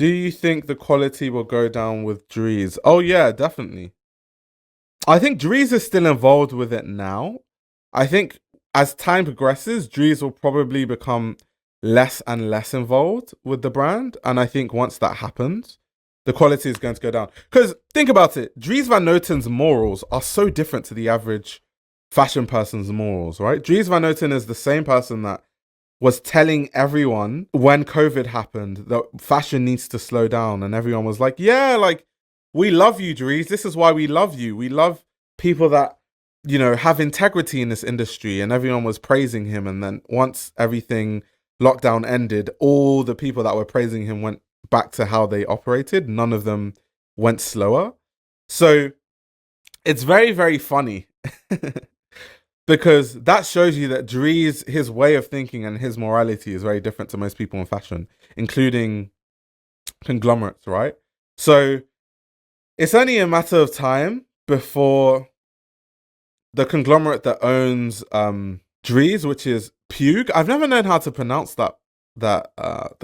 Do you think the quality will go down with Dries? Oh yeah, definitely. I think Dries is still involved with it now. I think as time progresses, Dries will probably become less and less involved with the brand. And I think once that happens, the quality is going to go down. Because think about it, Dries Van Noten's morals are so different to the average fashion person's morals, right? Dries Van Noten is the same person that was telling everyone when COVID happened that fashion needs to slow down. And everyone was like, yeah, like, we love you, Dries. This is why we love you. We love people that, have integrity in this industry. And everyone was praising him. And then once everything lockdown ended, all the people that were praising him went back to how they operated. None of them went slower. So it's very, very funny. Because that shows you that Dries, his way of thinking and his morality is very different to most people in fashion, including conglomerates, right? So it's only a matter of time before the conglomerate that owns Dries, which is Puig. I've never known how to pronounce the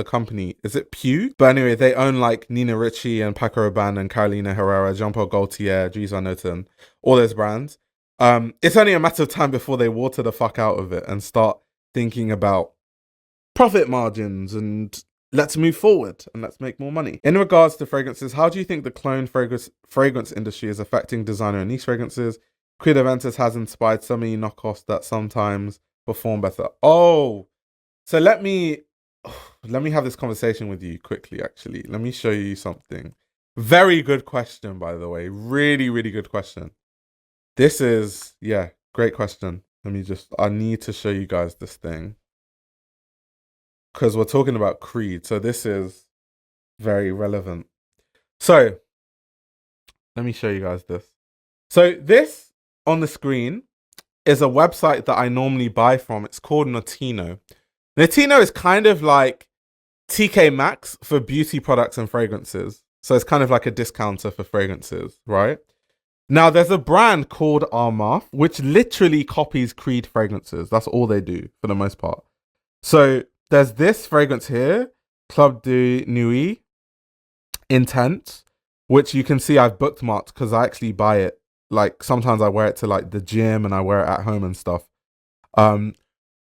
company. Is it Puig? But anyway, they own like Nina Ricci and Paco Rabanne and Carolina Herrera, Jean Paul Gaultier, Dries Van Noten, all those brands. It's only a matter of time before they water the fuck out of it and start thinking about profit margins and let's move forward and let's make more money. In regards to fragrances, how do you think the clone fragrance industry is affecting designer and niche fragrances? Creed Aventus has inspired so many knockoffs that sometimes perform better. Oh, so let me have this conversation with you quickly, actually. Let me show you something. Very good question, by the way. Really, really good question. This is, great question. I need to show you guys this thing. Because we're talking about Creed, so this is very relevant. So, let me show you guys this. So, this on the screen is a website that I normally buy from. It's called Notino. Notino is kind of like TK Maxx for beauty products and fragrances. So, it's kind of like a discounter for fragrances, right? Now, there's a brand called Armaf, which literally copies Creed fragrances. That's all they do for the most part. So there's this fragrance here, Club de Nuit Intense, which you can see I've bookmarked because I actually buy it. Like sometimes I wear it to like the gym and I wear it at home and stuff.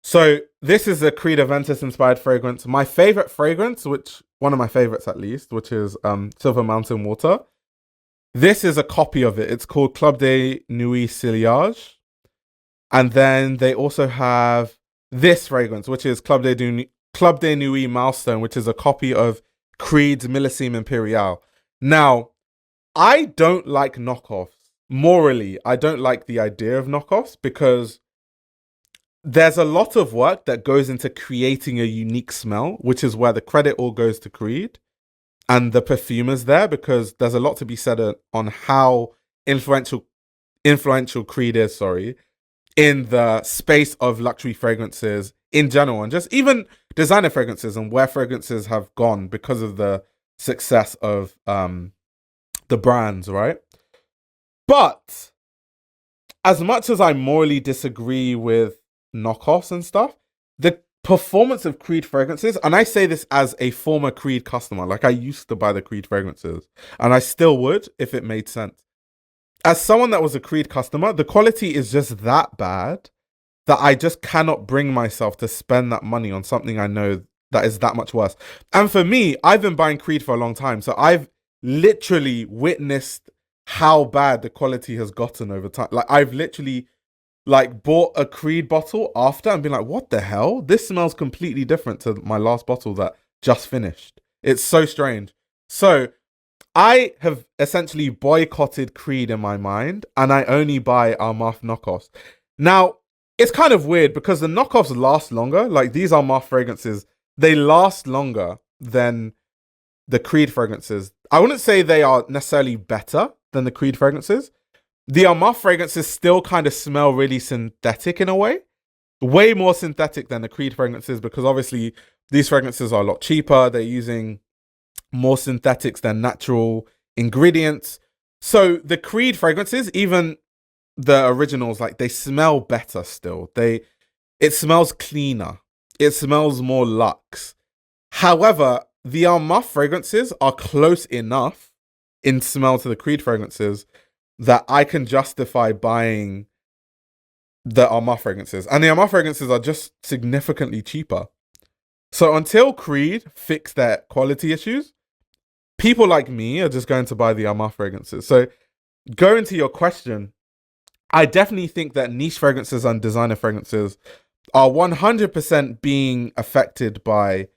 So this is a Creed Aventus inspired fragrance. My favorite fragrance, one of my favorites at least, which is Silver Mountain Water. This is a copy of it. It's called Club de Nuit Sillage. And then they also have this fragrance, which is Club de Nuit Milestone, which is a copy of Creed's Millésime Impérial. Now, I don't like knockoffs. Morally, I don't like the idea of knockoffs because there's a lot of work that goes into creating a unique smell, which is where the credit all goes to Creed and the perfumers there, because there's a lot to be said on how influential Creed is, in the space of luxury fragrances in general, and just even designer fragrances and where fragrances have gone because of the success of the brands, right? But as much as I morally disagree with knockoffs and stuff, the performance of Creed fragrances, and I say this as a former Creed customer, like I used to buy the Creed fragrances, and I still would if it made sense. As someone that was a Creed customer, the quality is just that bad that I just cannot bring myself to spend that money on something I know that is that much worse. And for me, I've been buying Creed for a long time, so I've literally witnessed how bad the quality has gotten over time. Like I've literally bought a Creed bottle after and been like, what the hell? This smells completely different to my last bottle that just finished. It's so strange. So I have essentially boycotted Creed in my mind, and I only buy Armaf knockoffs. Now, it's kind of weird because the knockoffs last longer. Like these Armaf fragrances, they last longer than the Creed fragrances. I wouldn't say they are necessarily better than the Creed fragrances. The Armaf fragrances still kind of smell really synthetic in a way. Way more synthetic than the Creed fragrances because obviously these fragrances are a lot cheaper. They're using more synthetics than natural ingredients. So the Creed fragrances, even the originals, like they smell better still. It smells cleaner. It smells more luxe. However, the Armaf fragrances are close enough in smell to the Creed fragrances that I can justify buying the Armaf fragrances. And the Armaf fragrances are just significantly cheaper. So until Creed fix their quality issues, people like me are just going to buy the Armaf fragrances. So going to your question, I definitely think that niche fragrances and designer fragrances are 100% being affected by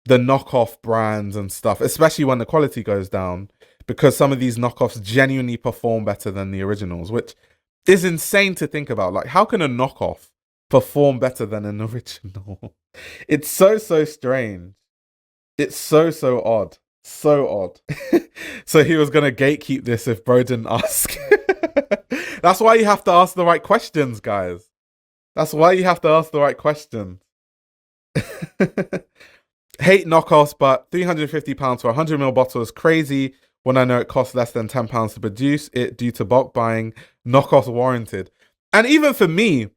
the knockoff brands and stuff, especially when the quality goes down, because some of these knockoffs genuinely perform better than the originals, which is insane to think about. Like, how can a knockoff perform better than an original? It's so strange. It's so odd. So odd. So he was gonna gatekeep this if bro didn't ask. That's why you have to ask the right questions, guys. That's why you have to ask the right questions. Hate knockoffs, but £350 for a 100ml bottle is crazy when I know it costs less than £10 to produce it due to bulk buying. Knockoffs warranted. And even for me,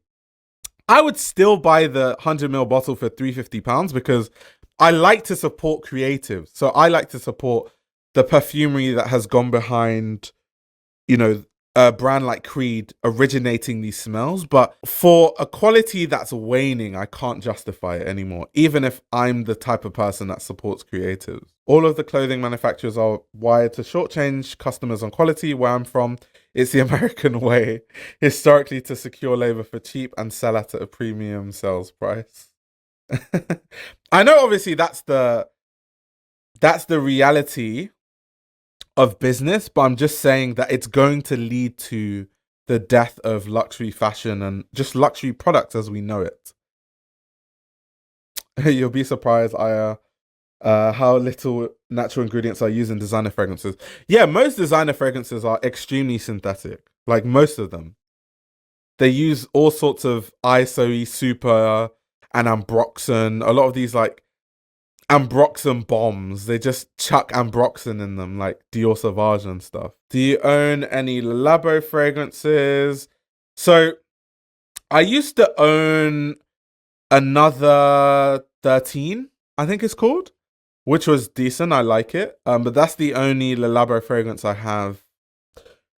I would still buy the 100ml bottle for £350 because I like to support creatives. So I like to support the perfumery that has gone behind, you know, a brand like Creed originating these smells. But for a quality that's waning, I can't justify it anymore, even if I'm the type of person that supports creatives. All of the clothing manufacturers are wired to shortchange customers on quality. Where I'm from, it's the American way, historically, to secure labor for cheap and sell at a premium sales price. I know, obviously, that's the reality of business, but I'm just saying that it's going to lead to the death of luxury fashion and just luxury products as we know it. You'll be surprised, Aya, how little natural ingredients are used in designer fragrances. Yeah, most designer fragrances are extremely synthetic. Like, most of them. They use all sorts of ISO-y, super, and ambroxan. A lot of these, like, ambroxan bombs. They just chuck ambroxan in them, like Dior Sauvage and stuff. Do you own any Le Labo fragrances? So I used to own another 13, I think it's called, which was decent. I like it. But that's the only Le Labo fragrance I have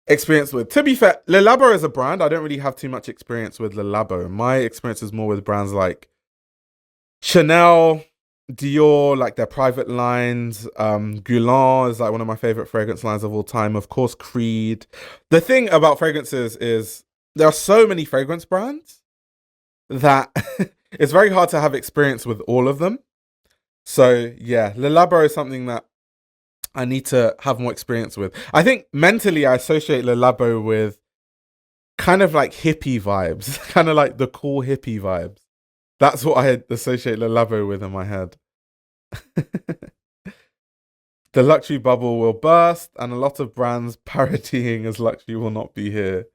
experience with. To be fair, Le Labo as a brand, I don't really have too much experience with Le Labo. My experience is more with brands like Chanel, Dior, like their private lines. Guerlain is like one of my favorite fragrance lines of all time. Of course, Creed. The thing about fragrances is there are so many fragrance brands that it's very hard to have experience with all of them. So yeah, Le Labo is something that I need to have more experience with. I think mentally I associate Le Labo with kind of like hippie vibes, kind of like the cool hippie vibes. That's what I associate Le Labo with in my head. The luxury bubble will burst, and a lot of brands parodying as luxury will not be here,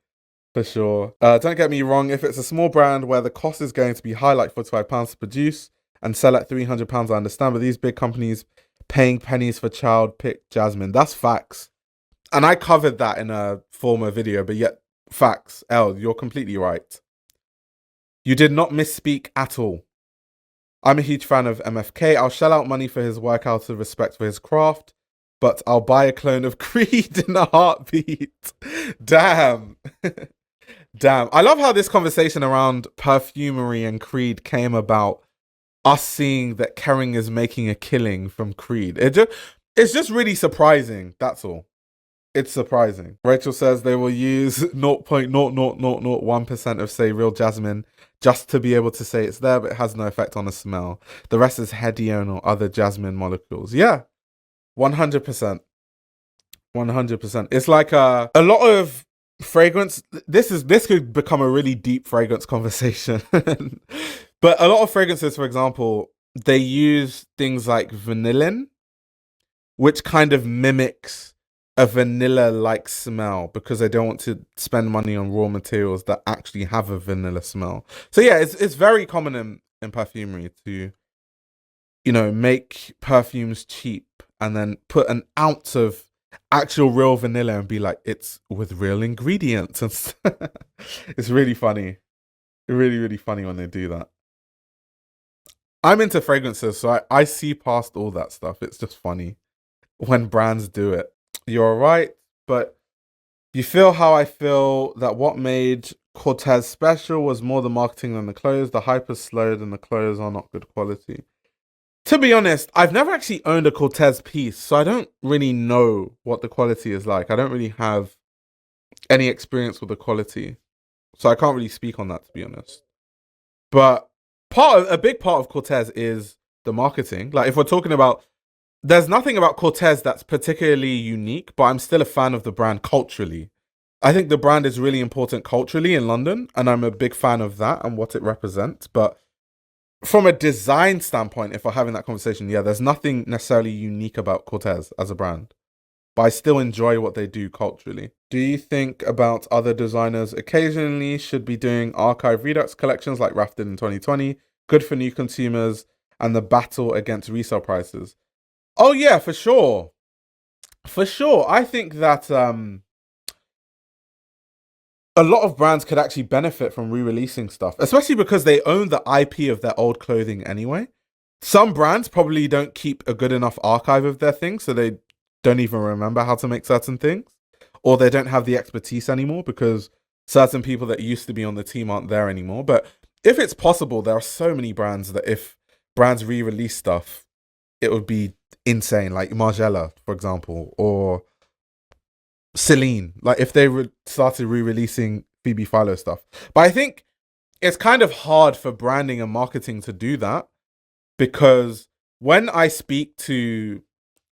for sure. Don't get me wrong, if it's a small brand where the cost is going to be high, like £45 to produce and sell at £300, I understand, but these big companies paying pennies for child picked jasmine, that's facts. And I covered that in a former video, but yet, facts. Elle, you're completely right. You did not misspeak at all. I'm a huge fan of MFK. I'll shell out money for his work out of respect for his craft, but I'll buy a clone of Creed in a heartbeat. Damn. Damn. I love how this conversation around perfumery and Creed came about us seeing that Kering is making a killing from Creed. It's just really surprising, that's all. It's surprising. Rachel says they will use 0.00001% of, say, real jasmine just to be able to say it's there, but it has no effect on the smell. The rest is hedione or other jasmine molecules. Yeah, 100%. 100%. It's like a lot of fragrance. This could become a really deep fragrance conversation. But a lot of fragrances, for example, they use things like vanillin, which kind of mimics a vanilla-like smell because they don't want to spend money on raw materials that actually have a vanilla smell. So yeah, it's very common in perfumery to, you know, make perfumes cheap and then put an ounce of actual real vanilla and be like, it's with real ingredients. It's really funny. Really, really funny when they do that. I'm into fragrances, so I see past all that stuff. It's just funny when brands do it. You're right, but you feel how I feel that what made Cortez special was more the marketing than the clothes. The hype is slowed and the clothes are not good quality. To be honest, I've never actually owned a Cortez piece, so I don't really know what the quality is like. I don't really have any experience with the quality, so I can't really speak on that, to be honest. But a big part of Cortez is the marketing. Like if we're talking about, there's nothing about Cortez that's particularly unique, but I'm still a fan of the brand culturally. I think the brand is really important culturally in London, and I'm a big fan of that and what it represents. But from a design standpoint, if we're having that conversation, yeah, there's nothing necessarily unique about Cortez as a brand, but I still enjoy what they do culturally. Do you think about other designers occasionally should be doing archive redux collections like Raf did in 2020? Good for new consumers and the battle against resale prices. Oh yeah, for sure. For sure. I think that a lot of brands could actually benefit from re-releasing stuff, especially because they own the IP of their old clothing anyway. Some brands probably don't keep a good enough archive of their things, so they don't even remember how to make certain things, or they don't have the expertise anymore because certain people that used to be on the team aren't there anymore. But if it's possible, there are so many brands that if brands re-release stuff, it would be insane, like Margiela, for example, or Celine, like if they started re-releasing Phoebe Philo stuff. But I think it's kind of hard for branding and marketing to do that, because when I speak to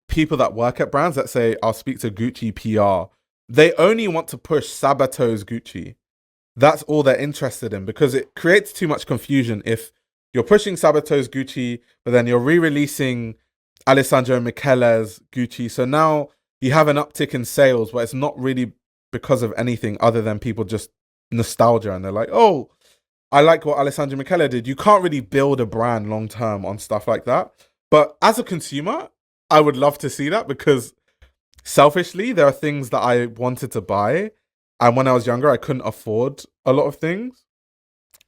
people that work at brands, let's say I'll speak to Gucci PR, they only want to push Sabato's Gucci. That's all they're interested in, because it creates too much confusion if you're pushing Sabato's Gucci, but then you're re-releasing Alessandro Michele's Gucci. So now you have an uptick in sales, but it's not really because of anything other than people just nostalgia. And they're like, oh, I like what Alessandro Michele did. You can't really build a brand long term on stuff like that. But as a consumer, I would love to see that, because selfishly, there are things that I wanted to buy. And when I was younger, I couldn't afford a lot of things.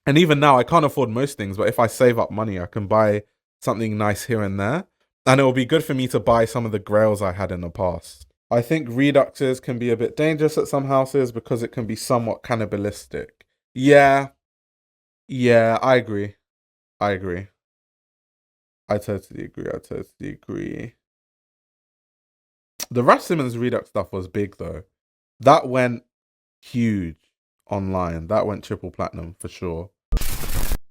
And even now, I can't afford most things. But if I save up money, I can buy something nice here and there. And it will be good for me to buy some of the grails I had in the past. I think reduxes can be a bit dangerous at some houses because it can be somewhat cannibalistic. Yeah, I agree. I totally agree. The Raf Simons redux stuff was big though. That went huge online. That went triple platinum for sure.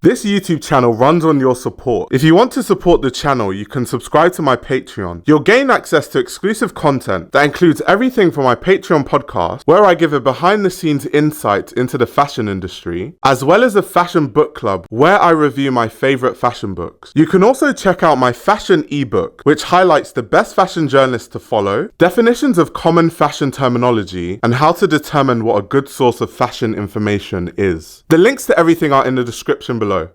This YouTube channel runs on your support. If you want to support the channel, you can subscribe to my Patreon. You'll gain access to exclusive content that includes everything from my Patreon podcast, where I give a behind-the-scenes insight into the fashion industry, as well as a fashion book club, where I review my favorite fashion books. You can also check out my fashion ebook, which highlights the best fashion journalists to follow, definitions of common fashion terminology, and how to determine what a good source of fashion information is. The links to everything are in the description below.